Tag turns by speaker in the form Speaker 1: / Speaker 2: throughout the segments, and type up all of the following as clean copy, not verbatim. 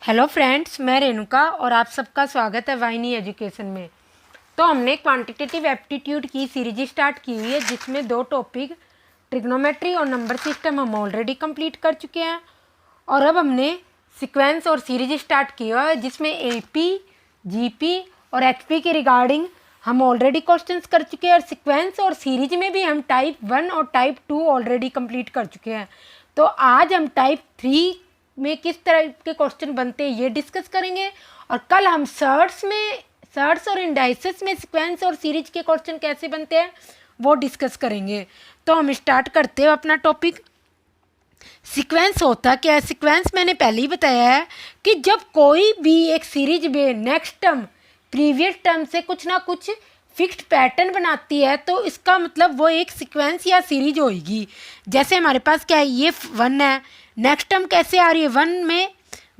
Speaker 1: Hello friends, मैं रेणुका और आप सबका स्वागत है वाहिनी एजुकेशन में। तो हमने क्वांटिटेटिव एप्टीट्यूड की सीरीज स्टार्ट की हुई है जिसमें दो टॉपिक ट्रिग्नोमेट्री और नंबर सिस्टम हम ऑलरेडी कंप्लीट कर चुके हैं। और अब हमने सीक्वेंस और सीरीज स्टार्ट किया है जिसमें एपी, जीपी और एचपी के रिगार्डिंग हम ऑलरेडी क्वेश्चंस कर चुके हैं। और सीक्वेंस और सीरीज में भी हम टाइप 1 और टाइप 2 ऑलरेडी कंप्लीट कर चुके हैं। तो आज हम टाइप 3 में किस तरह के क्वेश्चन बनते हैं ये डिस्कस करेंगे। और कल हम सर्ट्स और इंडाइसेस में सीक्वेंस और सीरीज के क्वेश्चन कैसे बनते हैं वो डिस्कस करेंगे। तो हम स्टार्ट करते हैं अपना टॉपिक। सीक्वेंस होता क्या है? सीक्वेंस मैंने पहले ही बताया है कि जब कोई भी एक सीरीज में नेक्स्ट टर्म प्रीवियस टर्म से कुछ ना कुछ फिक्स्ड पैटर्न बनाती है तो इसका मतलब वो एक सीक्वेंस या सीरीज होगी। जैसे हमारे पास क्या है, ये 1 है, नेक्स्ट टर्म कैसे आ रही है, 1 में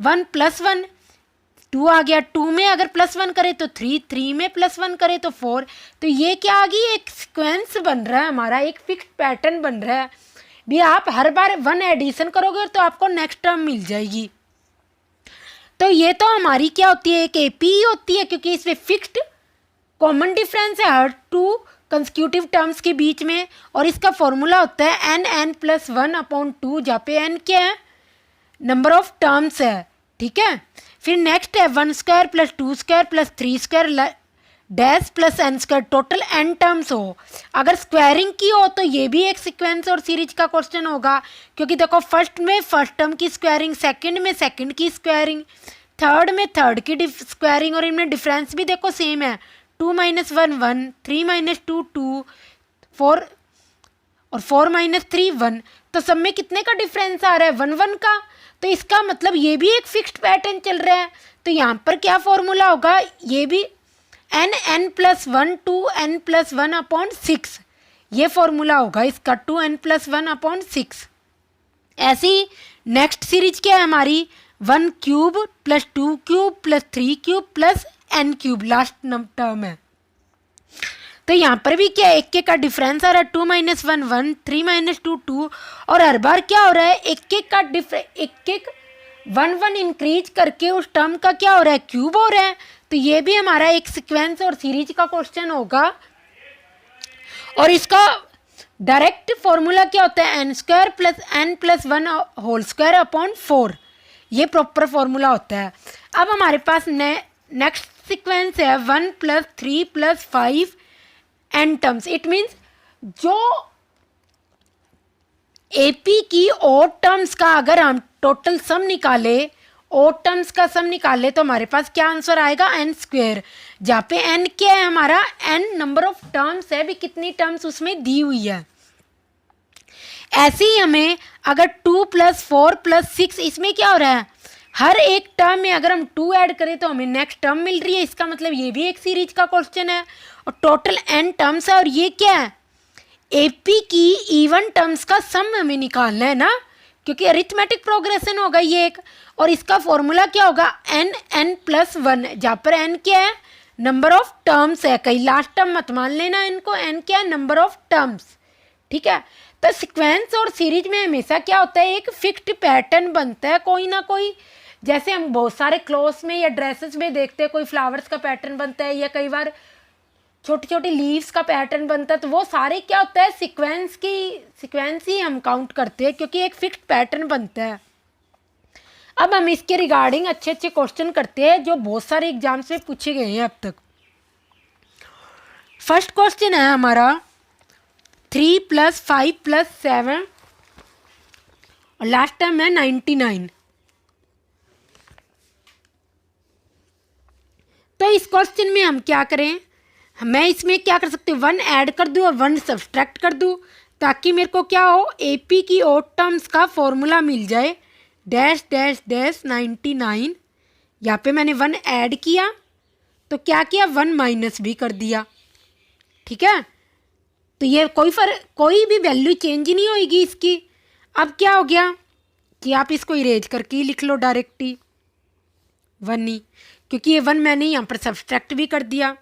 Speaker 1: 1 + 1 2 आ गया, 2 में अगर +1 करे तो 3, 3 में +1 करे तो 4। तो ये क्या आ गई, एक सीक्वेंस बन रहा है हमारा, एक फिक्स्ड पैटर्न बन रहा है। भी आप हर बार 1 एडिशन करोगे तो आपको नेक्स्ट टर्म मिल जाएगी। तो ये तो हमारी क्या होती है, एक एपी होती है क्योंकि इसमें फिक्स्ड कॉमन डिफरेंस है हर 2 कंसेक्यूटिव टर्म्स के बीच में। और इसका फॉर्मूला होता है n+1/2 जहाँ पे n क्या है, नंबर ऑफ टर्म्स है। ठीक है, फिर नेक्स्ट है 1² + 2² + 3² dash plus n², total n terms हो। अगर स्क्वायरिंग की हो तो ये भी एक सीक्वेंस और सीरीज का क्वेश्चन होगा क्योंकि देखो फर्स्ट में फर्स्ट टर्म की स्क्वायरिंग, सेकंड में सेकंड की स्क्वायरिंग, थर्ड में थर्ड की स्क्वायरिंग। और इनमें डिफरेंस भी देखो सेम है, 2 - 1 1, 3 - 2 2, 4 और 4 - 3 1। तो सब में कितने का डिफरेंस आ रहा है, 1 1 का। तो इसका मतलब ये भी एक फिक्स्ड पैटर्न चल रहा है। तो यहाँ पर क्या फॉर्मूला होगा, ये भी n+1 to n+1/6, ये फॉर्मूला होगा इसका, 2n+1/6। ऐसी नेक्स्ट सीरीज क्या है हमारी, 1³ + 2³ + 3³ + n³ लास्ट टर्म है। तो यहाँ पर भी क्या एक एक का डिफरेंस आ रहा है, 2 - 1 1, 3 - 2 2। और हर बार क्या हो रहा है, एक एक का एक 1 1 इंक्रीज करके उस टर्म का क्या हो रहा है, क्यूब हो रहा है। तो ये भी हमारा एक सीक्वेंस और सीरीज का क्वेश्चन होगा। और इसका डायरेक्ट फॉर्मूला क्या होता है, n² + n+1/4, ये प्रॉपर फॉर्मूला होता है। अब हमारे पास नेक्स्ट सीक्वेंस है 1 + 3 + 5 n टर्म्स। इट मीन्स जो एपी की ओड टर्म्स का अगर हम टोटल सम निकाले, ओड टर्म्स का सम निकाले तो हमारे पास क्या आंसर आएगा, n²। जहाँ पे n क्या है हमारा, n नंबर ऑफ टर्म्स है, भी कितनी टर्म्स उसमें दी हुई है। ऐसे ही हमें अगर 2 + 4 + 6, इसमें क्या हो रहा है, हर एक टर्म में अगर हम 2 ऐड करें तो हमें नेक्स्ट टर्म मिल रही है। इसका मतलब ये भी एक सीरीज का क्वेश्चन है और टोटल n टर्म्स है। और ये क्या है, एपी की इवन टर्म्स का सम हमें निकालना है ना, क्योंकि अरिथमेटिक प्रोग्रेशन होगा ये एक। और इसका फॉर्मूला क्या होगा, n+1, जहाँ पर n क्या है, नंबर ऑफ टर्म्स है, कहीं लास्ट टर्म मत मान लेना इनको, n क्या है, नंबर ऑफ टर्म्स। ठीक है, तो सीक्वेंस और सीरीज में हमेशा क्या होता है, एक फिक्स्ड पैटर्न बनता है कोई ना कोई। जैसे हम बहुत सारे क्लोथ्स में या ड्रेसेस में देखते हैं, कोई फ्लावर्स का पैटर्न बनता है या कई बार छोटी छोटी लीव्स का पैटर्न बनता है। तो वो सारे क्या होता है, सीक्वेंस ही हम काउंट करते हैं क्योंकि एक फिक्स्ड पैटर्न बनता है। अब हम इसके रिगार्डिंग अच्छे अच्छे क्वेश्चन करते हैं जो बहुत सारे एग्जाम्स में पूछे गए हैं अब तक। फर्स्ट क्वेश्चन है हमारा 3 + 5 + 7 और लास्ट टर्म है 99। तो इस क्वेश्चन में हम क्या करें, मैं इसमें क्या कर सकती हूँ, 1 ऐड कर दूँ और 1 सब्सट्रैक्ट कर दूँ ताकि मेरे को क्या हो, एपी की ओड टर्म्स का फॉर्मूला मिल जाए, डैश डैश डैश 99। यहाँ पे मैंने 1 ऐड किया तो क्या किया, 1 माइनस भी कर दिया। ठीक है, तो ये कोई भी वैल्यू चेंज ही नहीं होगी इसकी। अब क्या हो गया कि आप इसको इरेज करके ही लिख लो डायरेक्ट ही 1 ही, क्योंकि ये 1 मैंने यहाँ पर सब्सट्रैक्ट भी कर दिया।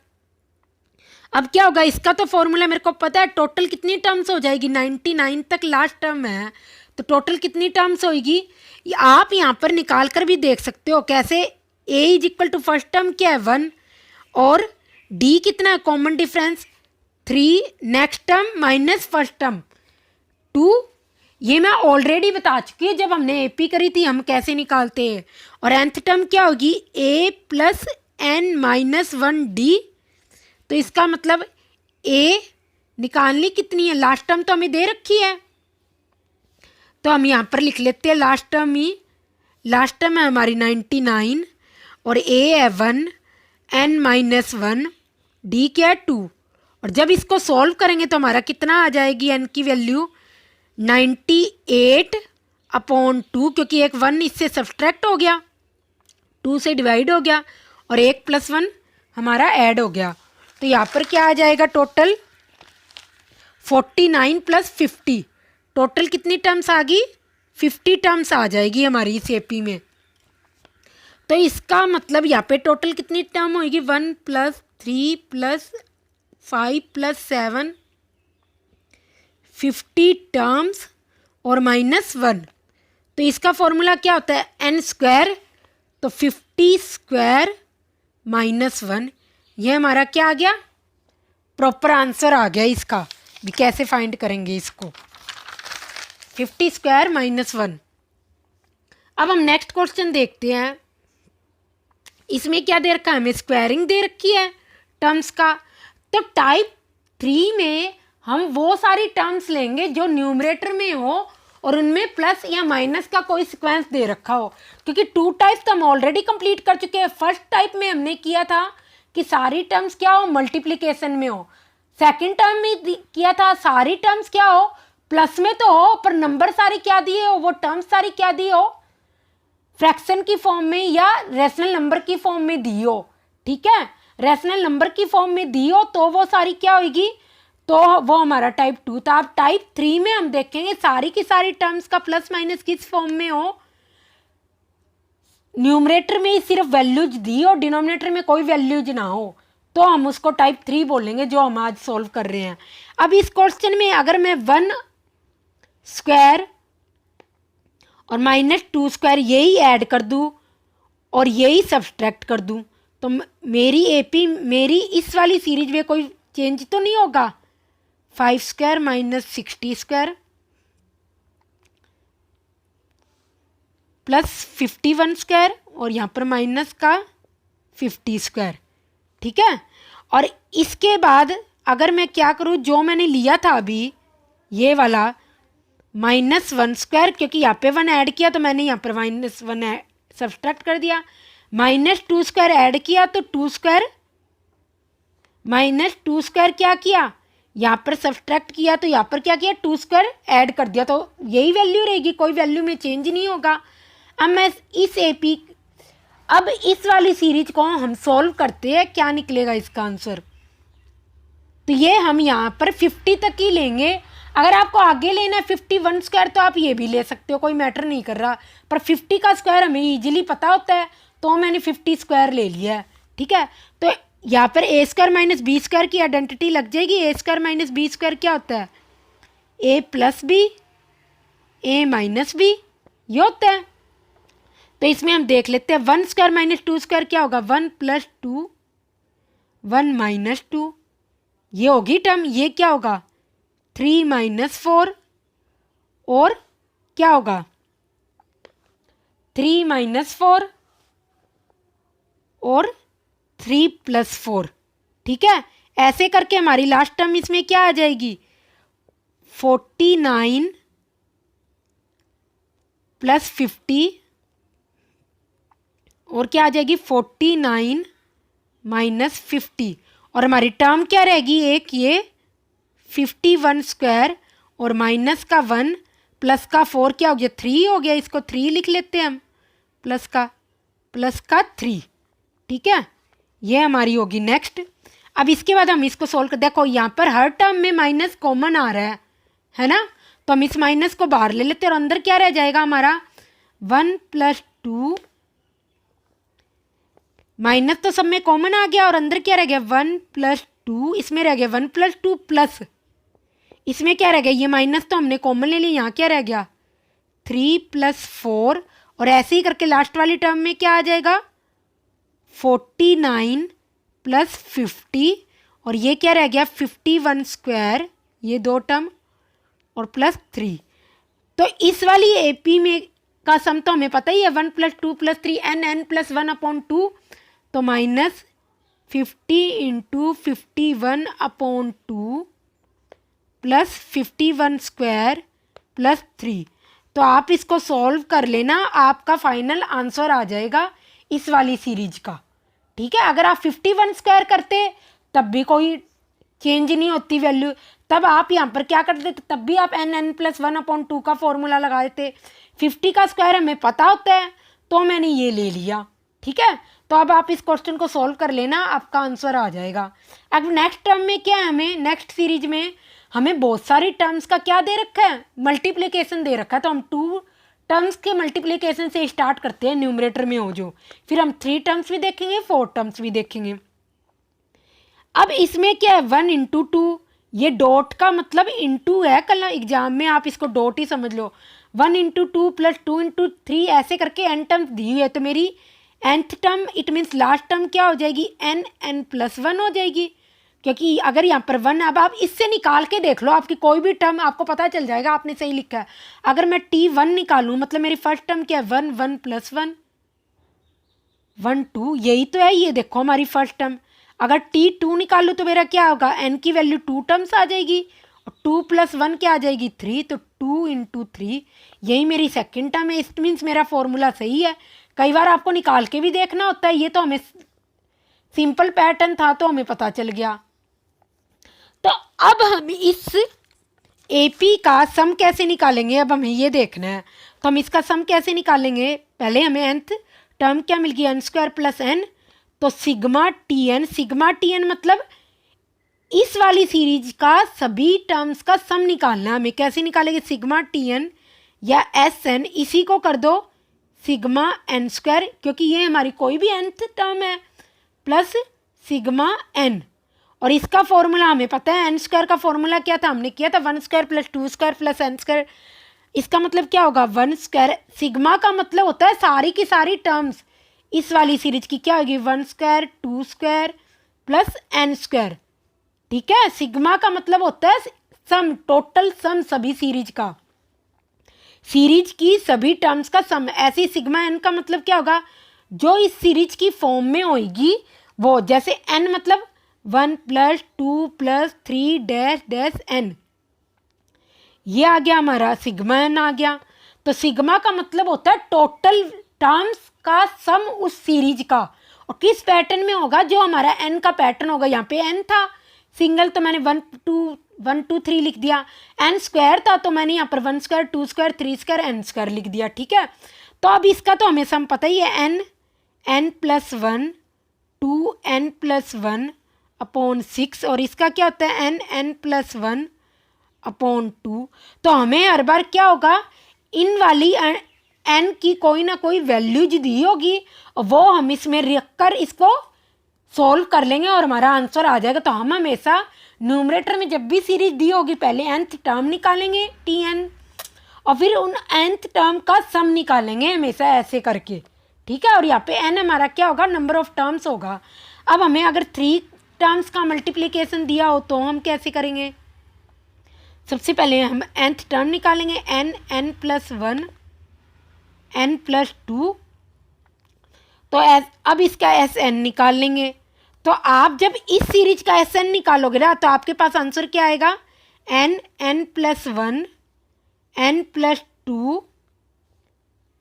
Speaker 1: अब क्या होगा, इसका तो फॉर्मूला मेरे को पता है, टोटल कितनी टर्म्स हो जाएगी, 99 तक लास्ट टर्म है तो टोटल कितनी टर्म्स होगी, आप यहाँ पर निकाल कर भी देख सकते हो कैसे। a is equal to first term क्या है 1 और d कितना है common difference 3, next term minus first term 2। ये मैं ऑलरेडी बता चुकी हूँ जब हमने एपी करी थी हम कैसे निकालते हैं। और nth टर्म क्या होगी a plus n minus 1d। तो इसका मतलब a निकालनी कितनी है, लास्ट टर्म तो हमें दे रखी है तो हम यहाँ पर लिख लेते हैं लास्ट टर्म ही। लास्ट टर्म है हमारी 99 और a है 1, n माइनस 1, d क्या है 2। और जब इसको सॉल्व करेंगे तो हमारा कितना आ जाएगी n की वैल्यू 98/2, क्योंकि एक 1 इससे सब्सट्रैक्ट हो गया, 2 से डिवाइड हो गया और 1 + 1 हमारा ऐड हो गया। तो यहाँ पर क्या आ जाएगा टोटल 49 + 50। टोटल कितनी टर्म्स आ गई 50 टर्म्स आ जाएगी हमारी इस एपी में। तो इसका मतलब यहाँ पे टोटल कितनी टर्म होगी 1 + 3 + 5 + 7 50 टर्म्स और -1। तो इसका फॉर्मूला क्या होता है n²। तो 50² -1 ये हमारा क्या आ गया प्रॉपर आंसर आ गया। इसका भी कैसे फाइंड करेंगे इसको 50² -1। अब हम नेक्स्ट क्वेश्चन देखते हैं। इसमें क्या दे रखा है हमें स्क्वायरिंग दे रखी है टर्म्स का। तो टाइप 3 में हम वो सारी टर्म्स लेंगे जो न्यूमरेटर में हो और उनमें प्लस या माइनस का कोई सीक्वेंस दे रखा हो, क्योंकि 2 टाइप्स तो हम ऑलरेडी कंप्लीट कर चुके हैं। फर्स्ट टाइप में हमने किया था कि सारी टर्म्स क्या हो मल्टीप्लिकेशन में हो। सेकंड टर्म में किया था सारी टर्म्स क्या हो प्लस में तो हो पर नंबर सारी क्या दिए हो, वो टर्म्स सारी क्या दी हो फ्रैक्शन की फॉर्म में या रेशनल नंबर की फॉर्म में दी हो। ठीक है, रेशनल नंबर की फॉर्म में दी हो तो वो सारी क्या होगी, तो वो हमारा टाइप 2 था। अब टाइप 3 में हम देखेंगे सारी की सारी टर्म्स का प्लस माइनस किस फॉर्म में हो, न्यूमरेटर में ही सिर्फ वैल्यूज दी हो डिनोमिनेटर में कोई वैल्यूज ना हो, तो हम उसको टाइप 3 बोलेंगे जो हम आज सॉल्व कर रहे हैं। अब इस क्वेश्चन में अगर मैं 1² और -2² यही ऐड कर दूं और यही सब्सट्रैक्ट कर दूं तो मेरी एपी मेरी इस वाली सीरीज में कोई चेंज तो नहीं होगा। 5² -60² प्लस 51² और यहाँ पर माइनस का 50²। ठीक है, और इसके बाद अगर मैं क्या करूँ जो मैंने लिया था अभी ये वाला -1² क्योंकि यहाँ पे 1 ऐड किया तो मैंने यहाँ पर -1 सब्सट्रैक्ट कर दिया, -2² ऐड किया तो 2² -2² क्या किया यहाँ पर सब्सट्रैक्ट किया तो यहाँ पर क्या किया 2² ऐड कर दिया, तो यही वैल्यू रहेगी, कोई वैल्यू में चेंज नहीं होगा। अब मैं इस एपी अब इस वाली सीरीज को हम सॉल्व करते हैं, क्या निकलेगा इसका आंसर। तो ये हम यहाँ पर 50 तक ही लेंगे। अगर आपको आगे लेना है 51² तो आप ये भी ले सकते हो, कोई मैटर नहीं कर रहा, पर 50 का स्क्वायर हमें इजीली पता होता है तो मैंने 50² ले लिया है। ठीक है, तो यहाँ पर a² - b² की आइडेंटिटी लग जाएगी। a² - b² क्या होता है a + b a - b ये होता है। तो इसमें हम देख लेते हैं 1² - 2² क्या होगा 1 + 2 1 - 2 ये होगी टर्म। ये क्या होगा 3 - 4 और क्या होगा 3 - 4 और 3 + 4। ठीक है, ऐसे करके हमारी लास्ट टर्म इसमें क्या आ जाएगी 49 + 50 और क्या आ जाएगी 49 - 50 और हमारी टर्म क्या रहेगी एक ये 51² और माइनस का 1 प्लस का 4 क्या हो गया 3 हो गया, इसको 3 लिख लेते हैं हम प्लस का 3। ठीक है, ये हमारी होगी नेक्स्ट। अब इसके बाद हम इसको सोल्व कर, देखो यहाँ पर हर टर्म में माइनस कॉमन आ रहा है ना, तो हम इस माइनस को बाहर ले लेते हैं और अंदर क्या रह जाएगा हमारा 1 + 2 माइनस तो सब में कॉमन आ गया और अंदर क्या रह गया 1 + 2 इसमें रह गया 1 + 2 प्लस इसमें क्या रह गया ये माइनस तो हमने कॉमन ले लिया, यहाँ क्या रह गया 3 + 4 और ऐसे ही करके लास्ट वाली टर्म में क्या आ जाएगा 49 प्लस 50 और ये क्या रह गया 51 स्क्वायर, ये दो टर्म और प्लस 3। तो इस वाली AP में का सम तो हमें पता ही है 1 + 2 + 3 n + 1/2 तो -50 × 51/2 प्लस 51 स्क्वायर प्लस 3। तो आप इसको सॉल्व कर लेना, आपका फाइनल आंसर आ जाएगा इस वाली सीरीज का। ठीक है, अगर आप 51 स्क्वायर करते तब भी कोई चेंज नहीं होती वैल्यू, तब आप यहाँ पर क्या करते थे, तब भी आप n + 1/2 का फॉर्मूला लगा देते। 50 का स्क्वायर हमें पता होता है तो मैंने ये ले लिया। ठीक है, तो अब आप इस क्वेश्चन को सॉल्व कर लेना, आपका आंसर आ जाएगा। अब नेक्स्ट टर्म में क्या है, हमें नेक्स्ट सीरीज में हमें बहुत सारी टर्म्स का क्या दे रखा है, मल्टीप्लिकेशन दे रखा है। तो हम 2 टर्म्स के मल्टीप्लिकेशन से स्टार्ट करते हैं, न्यूमरेटर में हो जो, फिर हम 3 टर्म्स भी देखेंगे, 4 टर्म्स भी देखेंगे। अब इसमें क्या है 1 × 2, ये डॉट का मतलब इंटू है, कल एग्जाम में आप इसको डॉट ही समझ लो। 1 × 2 + 2 × 3 ऐसे करके n टर्म्स दी हुई है, तो मेरी nth term it means last term क्या हो जाएगी n + 1 हो जाएगी, क्योंकि अगर यहाँ पर 1, अब आप इससे निकाल के देख लो, आपकी कोई भी टर्म आपको पता चल जाएगा आपने सही लिखा है। अगर मैं t1 निकालूँ मतलब मेरी फर्स्ट टर्म क्या है 1 1 + 1 1 2, यही तो है, ये देखो हमारी फर्स्ट टर्म। अगर t2 निकालूँ तो मेरा क्या होगा, n की वैल्यू 2 टर्म्स आ जाएगी और 2 + 1 क्या आ जाएगी 3, तो 2 × 3 यही मेरी सेकंड टर्म है। इट मीन्स मेरा फॉर्मूला सही है। कई बार आपको निकाल के भी देखना होता है, ये तो हमें सिंपल पैटर्न था तो हमें पता चल गया। तो अब हम इस AP का सम कैसे निकालेंगे, अब हमें ये देखना है। तो हम इसका सम कैसे निकालेंगे, पहले हमें nth टर्म क्या मिल गई n² + n, तो सिग्मा TN मतलब इस वाली सीरीज का सभी टर्म्स का सम निकालना है हमें। कैसे निकालेंगे, सिग्मा TN या SN, इसी को कर दो सिग्मा n², क्योंकि ये हमारी कोई भी nth टर्म है, प्लस सिग्मा n। और इसका फॉर्मूला हमें पता है, n² का फॉर्मूला क्या था, हमने किया था 1² + 2² + n²। इसका मतलब क्या होगा 1², सिग्मा का मतलब होता है सारी की सारी टर्म्स इस वाली सीरीज की क्या होगी 1² 2² + n²। ठीक है, सिग्मा का मतलब होता है सम, टोटल सम सभी सीरीज का, सीरीज की सभी टर्म्स का सम। ऐसे ही सिग्मा n का मतलब क्या होगा, जो इस सीरीज की फॉर्म में होगी वो, जैसे n मतलब 1 + 2 + 3 n, ये आ गया हमारा सिग्मा n आ गया। तो सिग्मा का मतलब होता है टोटल टर्म्स का सम उस सीरीज का, और किस पैटर्न में होगा, जो हमारा n का पैटर्न होगा। यहाँ पे n था सिंगल तो मैंने 1 2 3 लिख दिया, n² था तो मैंने यहाँ पर 1² 2² 3² n² लिख दिया। ठीक है, तो अब इसका तो हमें सम पता ही है, n + 1 2n + 1/6, और इसका क्या होता है n + 1/2। तो हमें हर बार क्या होगा, इन वाली n की कोई ना कोई वैल्यूज दी होगी और वो हम इसमें रख कर इसको सॉल्व कर लेंगे और हमारा आंसर आ जाएगा। तो हम हमेशा न्यूमरेटर में जब भी सीरीज दी होगी पहले nth टर्म निकालेंगे Tn, और फिर उन nth टर्म का सम निकालेंगे हमेशा ऐसे करके। ठीक है, और यहाँ पे n हमारा क्या होगा, नंबर ऑफ टर्म्स होगा। अब हमें अगर 3 टर्म्स का मल्टीप्लिकेशन दिया हो तो हम कैसे करेंगे, सबसे पहले हम nth टर्म निकालेंगे n + 1 n + 2, तो अब इसका Sn निकाल लेंगे। तो आप जब इस सीरीज का Sn निकालोगे ना तो आपके पास आंसर क्या आएगा, n + 1 n + 2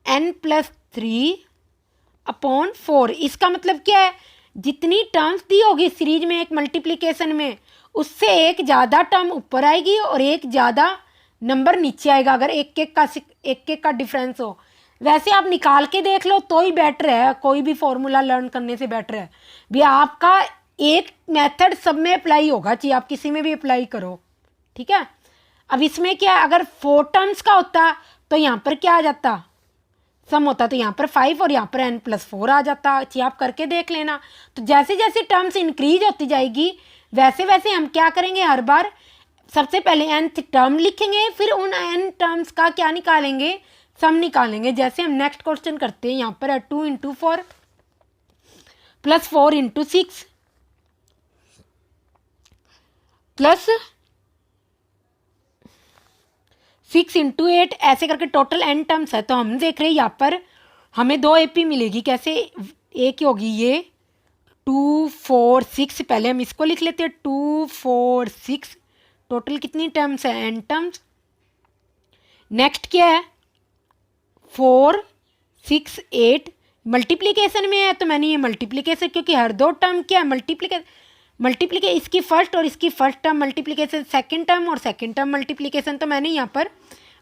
Speaker 1: n + 3/4। इसका मतलब क्या है, जितनी टर्म्स दी होगी सीरीज में एक मल्टीप्लिकेशन में, उससे एक ज़्यादा टर्म ऊपर आएगी और एक ज़्यादा नंबर नीचे आएगा, अगर एक का डिफरेंस हो। वैसे आप निकाल के देख लो तो ही बेटर है, कोई भी फॉर्मूला लर्न करने से बेटर है भी आपका एक मेथड सब में अप्लाई होगा चाहिए, आप किसी में भी अप्लाई करो। ठीक है, अब इसमें क्या है, अगर 4 टर्म्स का होता तो यहाँ पर क्या आ जाता, सम होता तो यहाँ पर 5 और यहाँ पर n + 4 आ जाता। चाहिए आप करके देख लेना। तो जैसे जैसे टर्म्स इंक्रीज होती जाएगी वैसे वैसे हम क्या करेंगे, हर बार सबसे पहले nth टर्म लिखेंगे, फिर उन n टर्म्स का क्या निकालेंगे, सम निकालेंगे। जैसे हम नेक्स्ट क्वेश्चन करते हैं, यहाँ पर है 2 × 4 प्लस 4 × 6 प्लस 6 × 8, ऐसे करके टोटल n टर्म्स है। तो हम देख रहे हैं यहाँ पर हमें 2 AP मिलेगी। कैसे? एक होगी ये 2 4 6, पहले हम इसको लिख लेते हैं 2 4 6, टोटल कितनी टर्म्स है? n terms. नेक्स्ट क्या है? 4 6 8, मल्टीप्लिकेशन में है तो मैंने ये मल्टीप्लिकेशन, क्योंकि हर दो टर्म क्या है? मल्टीप्लिकेशन इसकी फर्स्ट और इसकी first term multiplication, second term और सेकंड टर्म मल्टीप्लिकेशन, तो मैंने यहाँ पर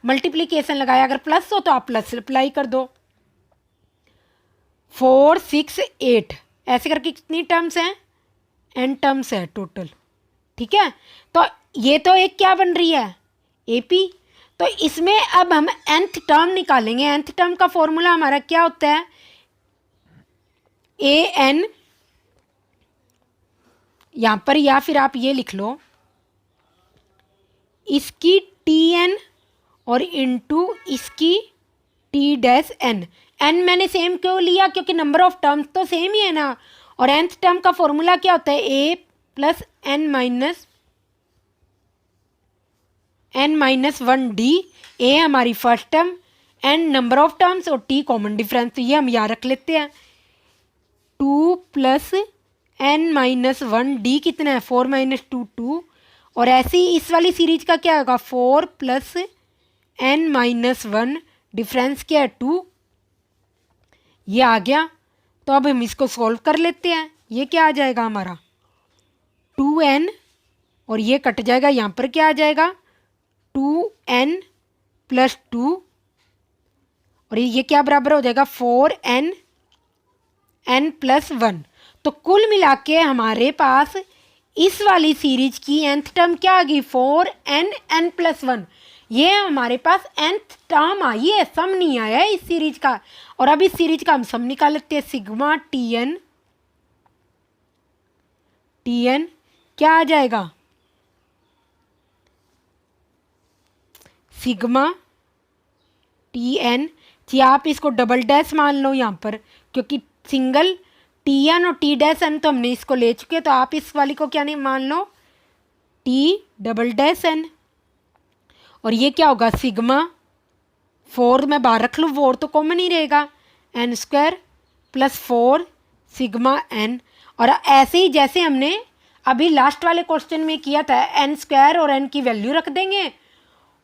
Speaker 1: मल्टीप्लिकेशन लगाया। अगर प्लस हो तो आप प्लस अप्लाई कर दो। 4 6 8, ऐसे करके कितनी टर्म्स हैं? n टर्म्स है टोटल। ठीक है, तो ये तो एक क्या बन रही है? AP। तो इसमें अब हम nth टर्म निकालेंगे। nth टर्म का फॉर्मूला हमारा क्या होता है? an, यहां पर या फिर आप ये लिख लो इसकी tn और इनटू इसकी t-n। n मैंने सेम क्यों लिया? क्योंकि नंबर ऑफ टर्म्स तो सेम ही है ना। और nth टर्म का फॉर्मूला क्या होता है? a plus n minus 1d। a हमारी first term, n number of terms और t कॉमन डिफरेंस। तो ये हम याद रख लेते हैं। 2 प्लस n माइनस 1d कितना है? 4 - 2 2। और ऐसे ही इस वाली सीरीज का क्या होगा? 4 प्लस n माइनस 1, डिफरेंस क्या है? 2। ये आ गया। तो अब हम इसको सॉल्व कर लेते हैं। ये क्या आ जाएगा हमारा? 2n, और ये कट जाएगा। यहाँ पर क्या आ जाएगा? 2n प्लस 2, और ये क्या बराबर हो जाएगा? 4n n plus 1। तो कुल मिला के हमारे पास इस वाली सीरीज की nth टर्म क्या आ गई? 4n n plus 1। ये हमारे पास nth टर्म आई है, सम नहीं आया है इस सीरीज का। और अब इस सीरीज का हम सम निकाल लेते हैं। सिग्मा tn क्या आ जाएगा? सिग्मा tn, जी आप इसको डबल डैश मान लो यहाँ पर, क्योंकि सिंगल tn और t-n तो हमने इसको ले चुके, तो आप इस वाली को क्या नहीं मान लो? t-n। और ये क्या होगा? सिग्मा 4 में बाहर रख लूँ, 4 तो कॉमन ही रहेगा, n² प्लस 4 सिग्मा n। और ऐसे ही जैसे हमने अभी लास्ट वाले क्वेश्चन में किया था, n² और n की वैल्यू रख देंगे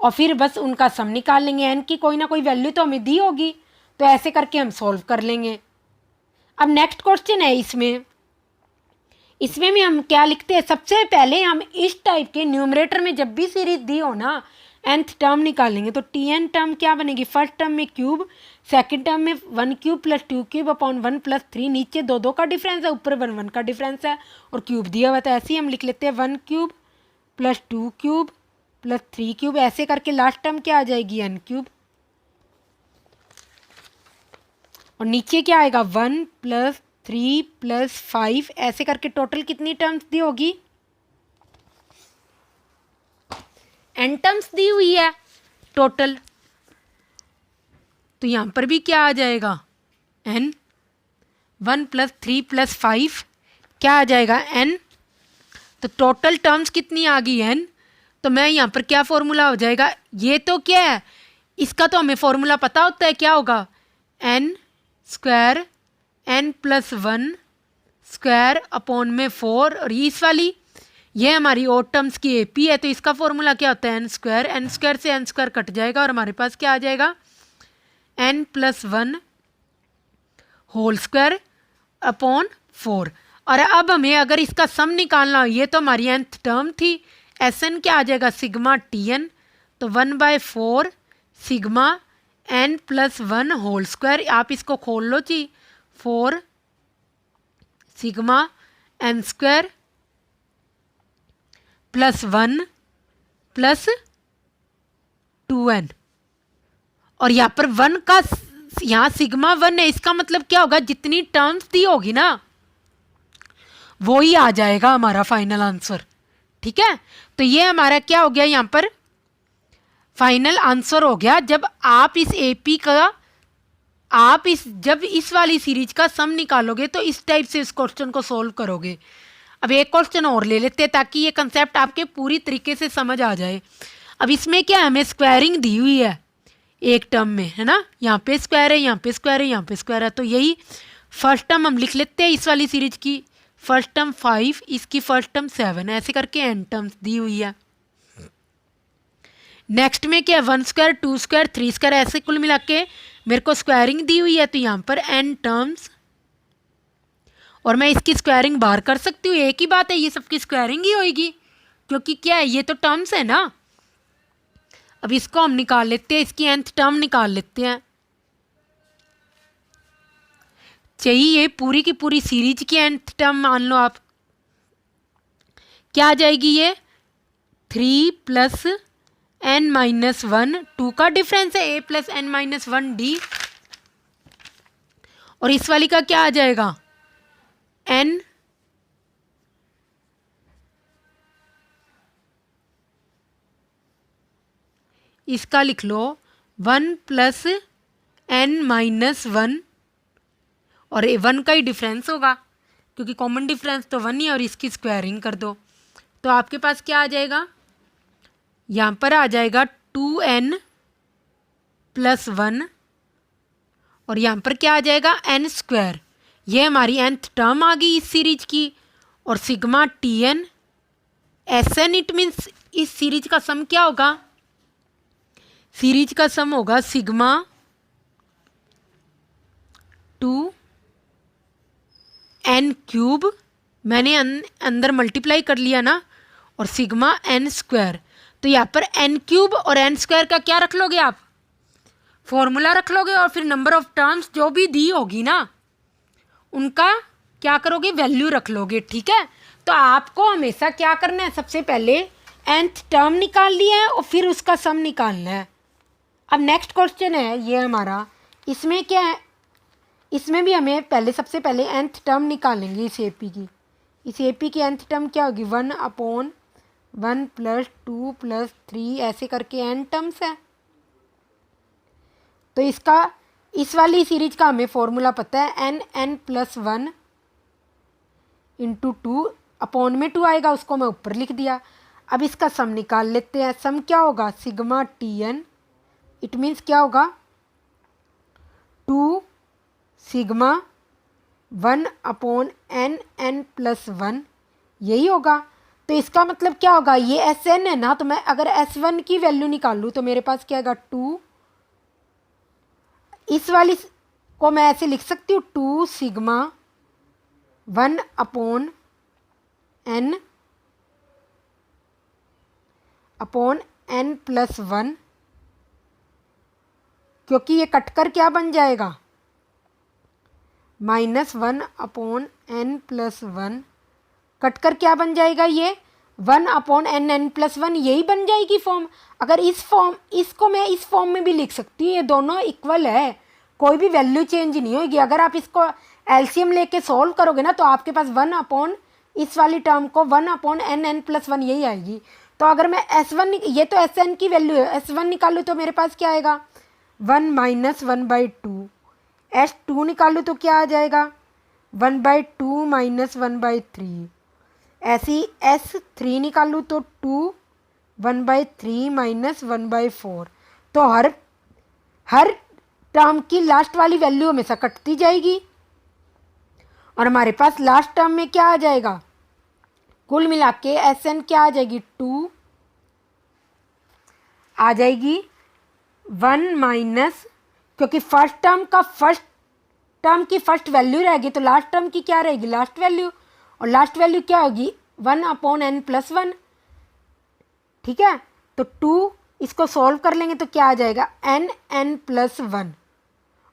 Speaker 1: और फिर बस उनका सम निकाल लेंगे। n की कोई ना कोई वैल्यू तो हमें दी होगी, तो ऐसे करके हम सॉल्व कर लेंगे। अब नेक्स्ट क्वेश्चन है, इसमें भी हम क्या लिखते हैं? सबसे पहले हम इस टाइप के न्यूमरेटर में जब भी सीरीज दी हो ना, nth टर्म निकालेंगे। तो tn टर्म क्या बनेगी? फर्स्ट टर्म में क्यूब, सेकंड टर्म में 1 cube plus 2 cube upon 1 plus 3, नीचे 2 2 का डिफरेंस है, ऊपर 1 1 का डिफरेंस है और क्यूब दिया हुआ था। ऐसे ही हम लिख लेते हैं 1 cube plus 2 cube plus 3 cube, ऐसे करके लास्ट टर्म क्या आ जाएगी? n cube. और नीचे क्या आएगा? 1 प्लस 3 प्लस 5, ऐसे करके टोटल कितनी टर्म्स दी होगी? n टर्म्स दी हुई है टोटल। तो यहां पर भी क्या आ जाएगा? n। 1 प्लस 3 प्लस 5 क्या आ जाएगा? n। तो टोटल टर्म्स कितनी आ गई? n। तो मैं यहाँ पर क्या फॉर्मूला हो जाएगा? ये तो क्या है, इसका तो हमें फॉर्मूला पता होता है, क्या होगा? n² n plus 1 square upon में 4, और इस वाली ये हमारी ओड टर्म्स की AP है, तो इसका फॉर्मूला क्या होता है? n² से n² कट जाएगा और हमारे पास क्या आ जाएगा? n plus 1 whole square upon 4। और अब हमें अगर इसका सम निकालना हो, ये तो हमारी nth टर्म थी, Sn क्या आ जाएगा? Sigma tn। तो 1/4 sigma n plus 1 whole square, आप इसको खोल लो जी, 4 sigma n² plus 1 plus 2n। और यहाँ पर 1 का, यहाँ सिग्मा 1 है, इसका मतलब क्या होगा? जितनी टर्म्स दी होगी ना वो ही आ जाएगा हमारा फाइनल आंसर। ठीक है, तो ये हमारा क्या हो गया? यहाँ पर फाइनल आंसर हो गया। जब आप इस एपी का जब इस वाली सीरीज का सम निकालोगे तो इस टाइप से इस क्वेश्चन को सोल्व करोगे। अब एक क्वेश्चन और ले लेते हैं ताकि ये कंसेप्ट आपके पूरी तरीके से समझ आ जाए। अब इसमें क्या हमें स्क्वायरिंग दी हुई है एक टर्म में, है ना, यहाँ पे स्क्वायर है, यहाँ पे स्क्वायर है, यहाँ पे स्क्वायर है। तो यही फर्स्ट टर्म हम लिख लेते हैं इस वाली सीरीज की। फर्स्ट टर्म 5, इसकी फर्स्ट टर्म 7, ऐसे करके एन टर्म्स दी हुई है। नेक्स्ट में क्या है, 1 स्क्वायर, 2 स्क्वायर, 3 स्क्वायर, ऐसे कुल मिला के मेरे को स्क्वायरिंग दी हुई है। तो यहाँ पर एन टर्म्स, और मैं इसकी स्क्वायरिंग बाहर कर सकती हूँ, एक ही बात है, ये सबकी स्क्वायरिंग ही होगी क्योंकि क्या है, ये तो टर्म्स है ना। अब इसको हम निकाल लेते हैं, इसकी nth टर्म निकाल लेते हैं। चाहिए पूरी की पूरी सीरीज की nth टर्म मान लो आप, क्या आ जाएगी ये 3 प्लस n माइनस 1, 2 का डिफरेंस है a plus n minus 1 d, और इस वाली का क्या आ जाएगा n इसका लिख लो 1 प्लस n माइनस 1, और 1 का ही डिफरेंस होगा क्योंकि कॉमन डिफरेंस तो 1 ही है, और इसकी स्क्वायरिंग कर दो तो आपके पास क्या आ जाएगा, यहाँ पर आ जाएगा 2n प्लस 1, और यहाँ पर क्या आ जाएगा n स्क्वायर। ये हमारी nth टर्म आ गई इस सीरीज की, और sigma Tn Sn, it means इस सीरीज का सम क्या होगा, सीरीज का सम होगा सिग्मा 2 n क्यूब, मैंने अंदर मल्टीप्लाई कर लिया ना, और सिग्मा n स्क्वायर। तो यहाँ पर n क्यूब और n स्क्वायर का क्या रख लोगे आप, फॉर्मूला रख लोगे, और फिर नंबर ऑफ टर्म्स जो भी दी होगी ना उनका क्या करोगे, वैल्यू रख लोगे। ठीक है, तो आपको हमेशा क्या करना है, सबसे पहले nth टर्म निकाल लिया है और फिर उसका सम निकालना है। अब नेक्स्ट क्वेश्चन है ये हमारा, इसमें क्या है, इसमें भी हमें पहले सबसे पहले nth टर्म निकालेंगे इस एपी की। इस एपी की nth टर्म क्या होगी, 1/1 प्लस 2 प्लस 3, ऐसे करके n टर्म्स है। तो इसका इस वाली सीरीज का हमें फॉर्मूला पता है, n प्लस 1 इंटू 2, अपॉन में 2 आएगा, उसको मैं ऊपर लिख दिया। अब इसका सम निकाल लेते हैं। सम क्या होगा, सिग्मा Tn, इट मीन्स क्या होगा 2 सिग्मा 1/n प्लस 1, यही होगा। तो इसका मतलब क्या होगा, ये Sn है ना, तो मैं अगर S1 की वैल्यू निकालूँ तो मेरे पास क्या आएगा 2, इस वाली को मैं ऐसे लिख सकती हूँ 2 सिग्मा 1/n प्लस 1, क्योंकि ये कटकर क्या बन जाएगा -1/n प्लस 1, कटकर क्या बन जाएगा, ये 1/n प्लस 1, यही बन जाएगी फॉर्म। अगर इसको मैं इस फॉर्म में भी लिख सकती हूँ, ये दोनों इक्वल है, कोई भी वैल्यू चेंज नहीं होगी। अगर आप इसको एलसीएम लेके सॉल्व करोगे ना तो आपके पास इस वाली टर्म को 1/n प्लस 1 यही आएगी। तो अगर मैं S1, ये तो Sn की वैल्यू है, S1 निकालूँ तो मेरे पास क्या आएगा 1 माइनस 1/2, S2 निकालूँ तो क्या आ जाएगा 1/2 माइनस 1/3, ऐसी S3 निकालूँ तो 2 1/3 माइनस 1/4। तो हर टर्म की लास्ट वाली वैल्यू हमेशा कटती जाएगी, और हमारे पास लास्ट टर्म में क्या आ जाएगा, कुल मिला के Sn क्या आ जाएगी 2 आ जाएगी 1 माइनस, क्योंकि फर्स्ट टर्म की फर्स्ट वैल्यू रहेगी तो लास्ट टर्म की क्या रहेगी, लास्ट वैल्यू, और लास्ट वैल्यू क्या होगी 1/n प्लस 1। ठीक है, तो 2 इसको सॉल्व कर लेंगे तो क्या आ जाएगा n प्लस 1,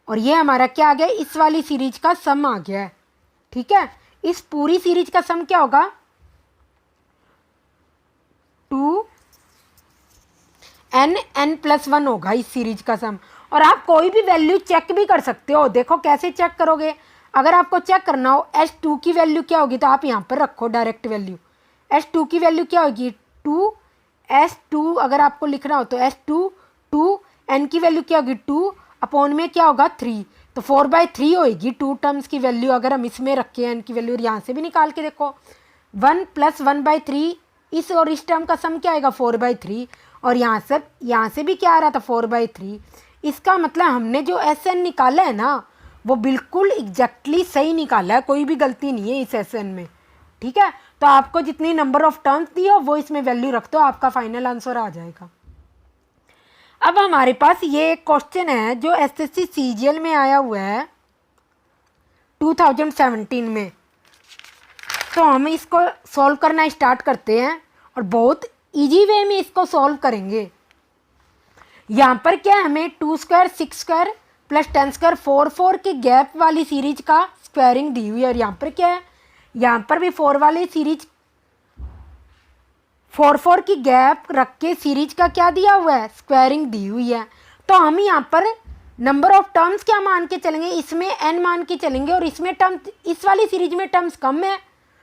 Speaker 1: और ये हमारा क्या आ गया, इस वाली सीरीज का सम आ गया है। ठीक है, इस पूरी सीरीज का सम क्या होगा 2n प्लस 1 होगा इस सीरीज का सम। और आप कोई भी वैल्यू चेक भी कर सकते हो। देखो कैसे चेक करोगे, अगर आपको चेक करना हो S2 की वैल्यू क्या होगी तो आप यहाँ पर रखो डायरेक्ट वैल्यू, S2 की वैल्यू क्या होगी 2 S2 अगर आपको लिखना हो तो S2 2, n की वैल्यू क्या होगी 2 अपॉन में क्या होगा 3, तो 4/3 होएगी 2 टर्म्स की वैल्यू अगर हम इसमें रखें n की वैल्यू। और यहाँ से भी निकाल के देखो 1 + 1/3, इस और इस टर्म का सम क्या आएगा 4/3, और यहाँ से भी क्या आ रहा था 4/3। इसका मतलब हमने जो SN निकाला है ना वो बिल्कुल एग्जैक्टली सही निकाला है, कोई भी गलती नहीं है इस SN में। ठीक है, तो आपको जितनी नंबर ऑफ टर्म्स दी हो वो इसमें वैल्यू रख दो, आपका फाइनल आंसर आ जाएगा। अब हमारे पास ये एक क्वेश्चन है जो SSC CGL में आया हुआ है 2017 में, तो हम इसको सॉल्व करना स्टार्ट करते हैं और बहुत इजी वे में इसको सॉल्व करेंगे। यहाँ पर क्या हमें 2 स्क्वायर 6 स्क्वायर प्लस 10 स्क्वायर 4 की गैप वाली सीरीज का स्क्वायरिंग दी हुई है, और यहाँ पर क्या है, यहाँ पर भी 4 वाली सीरीज 4 की गैप रख के सीरीज का क्या दिया हुआ है स्क्वायरिंग दी हुई है। तो हम यहाँ पर नंबर ऑफ टर्म्स क्या मान के चलेंगे, इसमें n मान के चलेंगे, और इसमें टर्म्स इस वाली सीरीज में टर्म्स कम है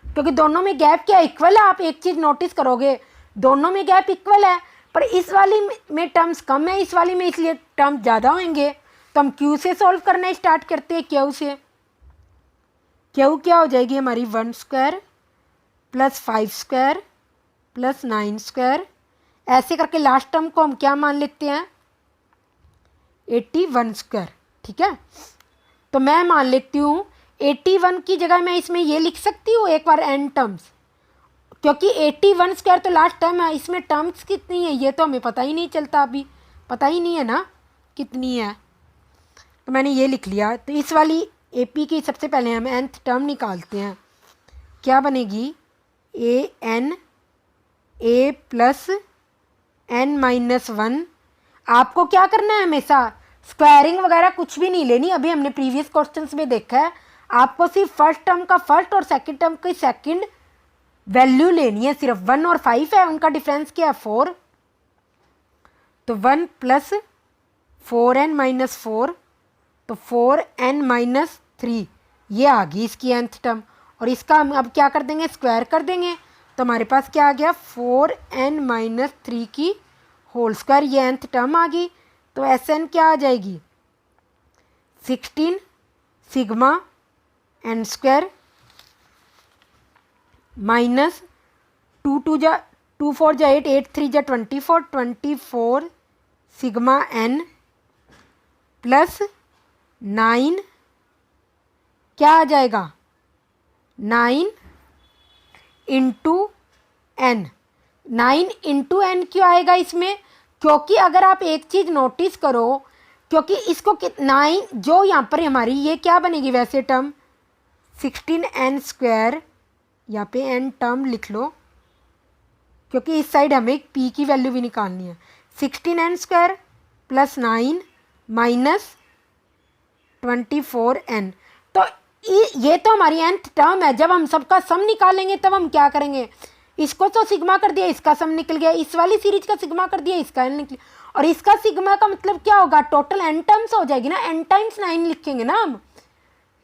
Speaker 1: क्योंकि दोनों में गैप क्या इक्वल है। आप एक चीज़ नोटिस करोगे दोनों में गैप इक्वल है, पर इस वाली में टर्म्स कम है, इस वाली में इसलिए टर्म्स ज़्यादा होंगे। तो हम क्यू से सॉल्व करना स्टार्ट करते हैं। क्यू से क्यू क्या हो जाएगी हमारी 1 square plus 5 square plus 9 square, ऐसे करके लास्ट टर्म को हम क्या मान लेते हैं 81 स्क्वायर। ठीक है, तो मैं मान लेती हूँ 81 की जगह मैं इसमें ये लिख सकती हूँ एक बार n टर्म्स, क्योंकि 81 स्क्वायर तो लास्ट टर्म है, इसमें टर्म्स कितनी है ये तो हमें पता ही नहीं चलता, अभी पता ही नहीं है ना कितनी है, तो मैंने ये लिख लिया। तो इस वाली AP की सबसे पहले हम nth टर्म निकालते हैं, क्या बनेगी a प्लस n-1। आपको क्या करना है हमेशा स्क्वायरिंग वगैरह कुछ भी नहीं लेनी, अभी हमने प्रीवियस क्वेश्चंस में देखा है, आपको सिर्फ फर्स्ट टर्म का फर्स्ट और सेकंड टर्म की सेकंड वैल्यू लेनी है। सिर्फ 1 और 5 है, उनका डिफरेंस क्या है 4, तो 1 + 4n-4, तो 4n-3 ये आ गई इसकी nth टर्म, और इसका हम अब क्या कर देंगे स्क्वायर कर देंगे, तो हमारे पास क्या आ गया 4n-3 की होल स्क्वायर, ये nth टर्म आ गई। तो SN क्या आ जाएगी 16 सिग्मा n स्क्वायर माइनस 2 4 जा 8 8 3 जा 24 सिग्मा n प्लस 9 क्या आ जाएगा 9 इंटू n। 9 इंटू n क्यों आएगा इसमें, क्योंकि अगर आप एक चीज़ नोटिस करो, क्योंकि इसको 9 जो यहाँ पर हमारी ये क्या बनेगी वैसे टर्म 16n स्क्वायर, यहाँ पे n टर्म लिख लो क्योंकि इस साइड हमें p की वैल्यू भी निकालनी है, 16n square plus 9 minus 24n। तो ये तो हमारी nth टर्म है, जब हम सबका सम निकालेंगे तब हम क्या करेंगे, इसको तो सिग्मा कर दिया इसका सम निकल गया, इस वाली सीरीज का सिग्मा कर दिया इसका n निकल, और इसका सिग्मा का मतलब क्या होगा टोटल n टर्म्स हो जाएगी ना, n टाइम्स 9 लिखेंगे ना हम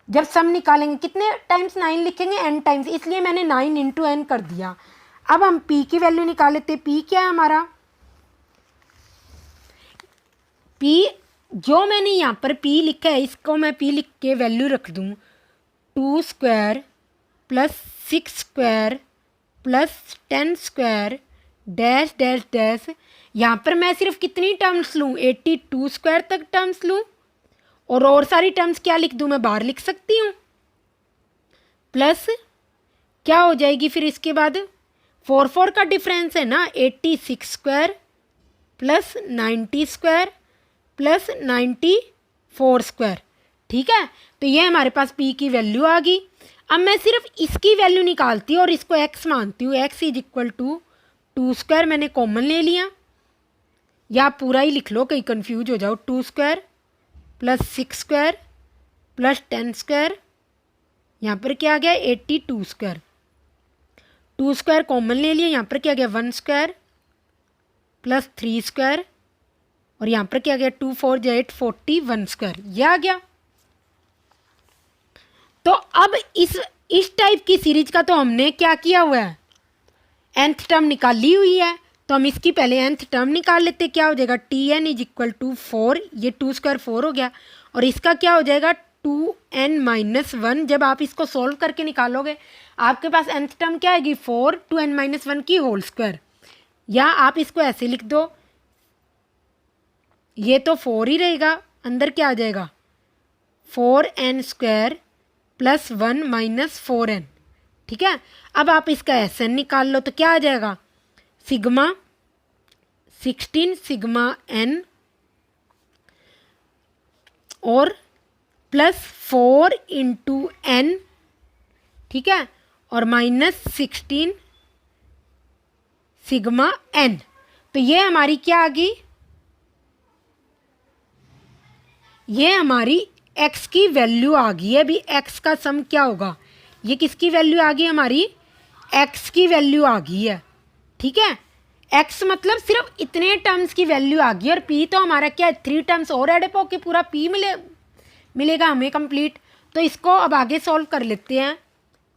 Speaker 1: जब सम निकालेंगे, कितने टाइम्स 9 लिखेंगे n टाइम्स, इसलिए मैंने 9 इंटू n कर दिया। अब हम p की वैल्यू निकाल लेते हैं, p क्या है हमारा p जो मैंने यहाँ पर p लिखा है इसको मैं p लिख के वैल्यू रख दूँ 2 square plus 6 square plus 10 square dash dash dash, यहाँ पर मैं सिर्फ कितनी टर्म्स लूँ 82 स्क्वायर तक टर्म्स लूँ, और सारी टर्म्स क्या लिख दूँ मैं बाहर लिख सकती हूँ, प्लस क्या हो जाएगी फिर इसके बाद 4 का डिफरेंस है ना 86 square plus 90 square plus 94 square. ठीक है, तो ये हमारे पास p की वैल्यू आ गई। अब मैं सिर्फ इसकी वैल्यू निकालती हूँ और इसको x मानती हूँ, x = 2 स्क्वायर मैंने कॉमन ले लिया, या पूरा ही लिख लो कहीं कंफ्यूज हो जाओ, 2 square plus 6 square plus 10 square, यहाँ पर क्या आ गया 82 स्क्वायर, 2 स्क्वायर कॉमन ले लिया, यहाँ पर क्या आ गया 1 स्क्वायर प्लस 3 स्क्वायर, और यहाँ पर क्या आ गया 2 4 जा 8 41 स्क्वायर, ये आ गया। तो अब इस टाइप की सीरीज का तो हमने क्या किया हुआ है nth टर्म निकाली हुई है, तो हम इसकी पहले nth टर्म निकाल लेते, क्या हो जाएगा Tn इज इक्वल टू 4, ये 2 स्क्वायर 4 हो गया, और इसका क्या हो जाएगा 2n-1। जब आप इसको सोल्व करके निकालोगे आपके पास nth टर्म क्या आएगी 4 2n-1 की होल स्क्वायर, या आप इसको ऐसे लिख दो, ये तो 4 ही रहेगा, अंदर क्या आ जाएगा 4n square plus 1 minus 4n। ठीक है, अब आप इसका Sn निकाल लो तो क्या आ जाएगा सिग्मा 16 सिग्मा n और प्लस 4 इंटू n, ठीक है, और माइनस 16 सिग्मा n। तो ये हमारी क्या आ गई, ये हमारी x की वैल्यू आ गई है। अभी x का सम क्या होगा, ये किसकी वैल्यू आ गई हमारी x की वैल्यू आ गई है। ठीक है, x मतलब सिर्फ इतने टर्म्स की वैल्यू आ गई, और p तो हमारा क्या है 3 टर्म्स और एड अप के पूरा p मिलेगा हमें कंप्लीट। तो इसको अब आगे सॉल्व कर लेते हैं।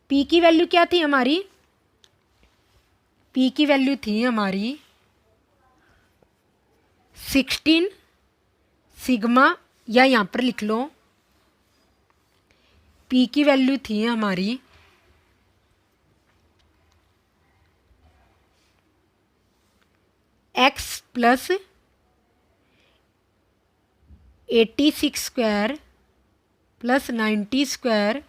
Speaker 1: p की वैल्यू क्या थी हमारी, p की वैल्यू थी हमारी 16 सिग्मा, या यहाँ पर लिख लो p की वैल्यू थी हमारी 86 square plus 90 square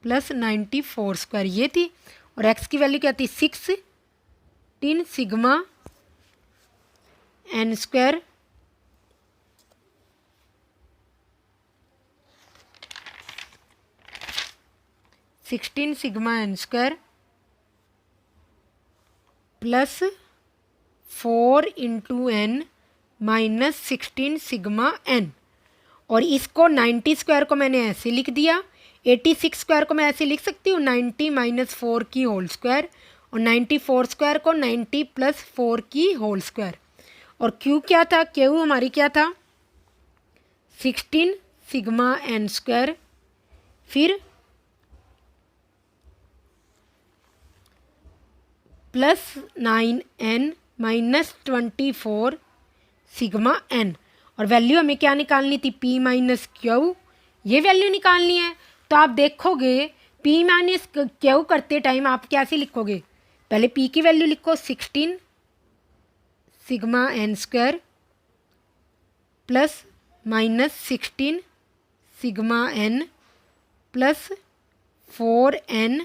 Speaker 1: plus 94 square, ये थी। और x की वैल्यू क्या थी 16 sigma n square sigma n square plus 4 into n minus 16 sigma n। और इसको 90 स्क्वायर को मैंने ऐसे लिख दिया, 86 स्क्वायर को मैं ऐसे लिख सकती हूँ 90 माइनस 4 की होल स्क्वायर, और 94 स्क्वायर को 90 प्लस 4 की होल स्क्वायर। और q क्या था, q हमारी क्या था 16 सिग्मा n स्क्वायर, फिर plus 9n minus 24 sigma n। और वैल्यू हमें क्या निकालनी थी p माइनस क्यू, ये वैल्यू निकालनी है। तो आप देखोगे p माइनस क्यू करते टाइम आप कैसे लिखोगे, पहले p की वैल्यू लिखो 16 sigma n square plus minus 16 sigma n plus 4n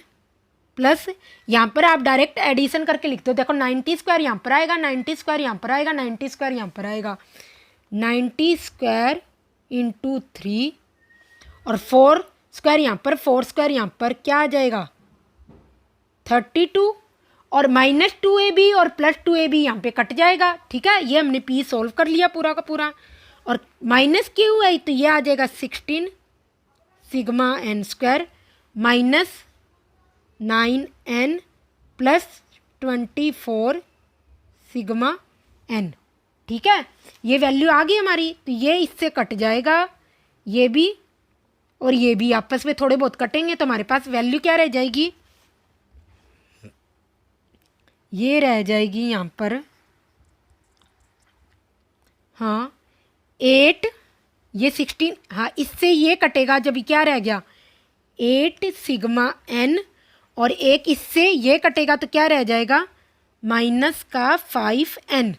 Speaker 1: plus, यहाँ पर आप डायरेक्ट एडिशन करके लिख दो। देखो 90 स्क्वायर यहाँ पर आएगा, 90 स्क्वायर यहाँ पर आएगा, 90 स्क्वायर यहाँ पर आएगा, 90 स्क्वायर इंटू 3 और 4 स्क्वायर यहाँ पर, 4 स्क्वायर यहाँ पर क्या आ जाएगा 32 और माइनस 2ab और प्लस 2ab यहाँ पे कट जाएगा। ठीक है, ये हमने p सोल्व कर लिया पूरा का पूरा। और माइनस क्यू है तो ये आ जाएगा 16 sigma n square minus 9n plus 24 sigma n। ठीक है, ये वैल्यू आ गई हमारी, तो ये इससे कट जाएगा, ये भी और ये भी आपस में थोड़े बहुत कटेंगे, तो हमारे पास वैल्यू क्या रह जाएगी, ये रह जाएगी यहाँ पर, हाँ 8, ये 16, हाँ इससे ये कटेगा जब क्या रह गया 8 सिग्मा n, और एक इससे ये कटेगा तो क्या रह जाएगा माइनस का 5n।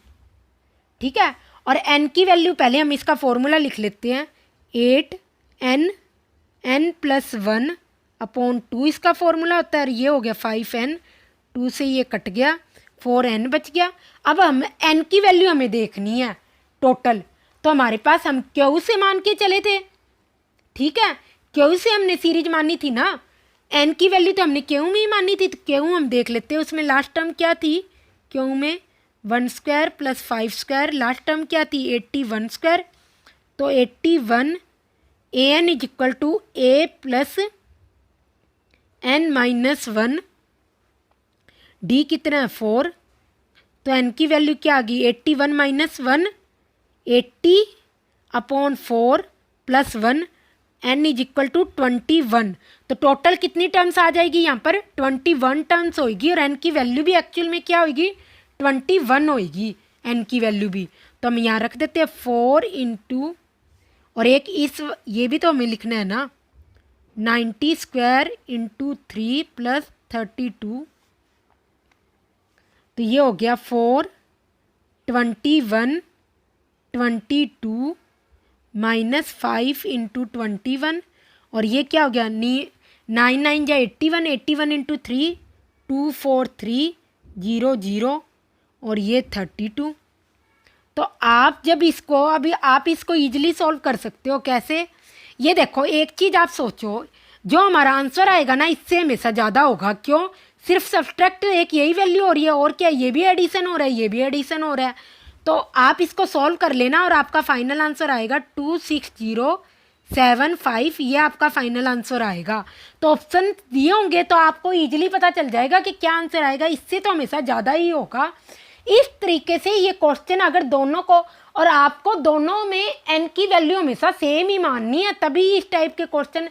Speaker 1: ठीक है, और n की वैल्यू पहले हम इसका फॉर्मूला लिख लेते हैं, 8n n प्लस 1 अपॉन 2 इसका फॉर्मूला होता है, और ये हो गया 5n, 2 से ये कट गया 4n बच गया। अब हम n की वैल्यू हमें देखनी है टोटल, तो हमारे पास हम क्यू से मान के चले थे। ठीक है, क्यू से हमने सीरीज मानी थी ना, n की वैल्यू तो हमने क्यू में ही मानी थी, तो क्यू हम देख लेते हैं, उसमें लास्ट टर्म क्या थी क्यू में 1 square plus 5 square, last term क्या थी 81 स्क्वायर, तो 81 an is equal to a plus n minus 1, d कितना है 4, तो n की वैल्यू क्या आ गई 81 minus 1 80 upon 4 plus 1, n is equal to 21। तो टोटल कितनी टर्म्स आ जाएगी यहाँ पर 21 टर्म्स होगी, और n की वैल्यू भी एक्चुअल में क्या होगी 21 होएगी n की वैल्यू भी, तो हम यहाँ रख देते हैं 4 इंटू, और एक इस ये भी तो हमें लिखना है ना, 90 स्क्वायर इंटू 3 प्लस 32, तो ये हो गया 4, 21, 22 माइनस 5 इंटू 21, और ये क्या हो गया 9 या 81, 81 इंटू 3 243 0 0, और ये 32। तो आप जब इसको अभी आप इसको ईजिली सॉल्व कर सकते हो। कैसे? ये देखो, एक चीज़ आप सोचो, जो हमारा आंसर आएगा ना इससे हमेशा ज़्यादा होगा। क्यों? सिर्फ सब्सट्रैक्ट एक यही वैल्यू हो रही है, और क्या ये भी एडिशन हो रहा है, ये भी एडिशन हो रहा है। तो आप इसको सॉल्व कर लेना और आपका फाइनल आंसर आएगा 26075, ये आपका फाइनल आंसर आएगा। तो ऑप्शन दिए होंगे तो आपको ईजिली पता चल जाएगा कि क्या आंसर आएगा, इससे तो हमेशा ज़्यादा ही होगा। इस तरीके से ये क्वेश्चन अगर दोनों को, और आपको दोनों में n की वैल्यू हमेशा सेम ही माननी है, तभी इस टाइप के क्वेश्चन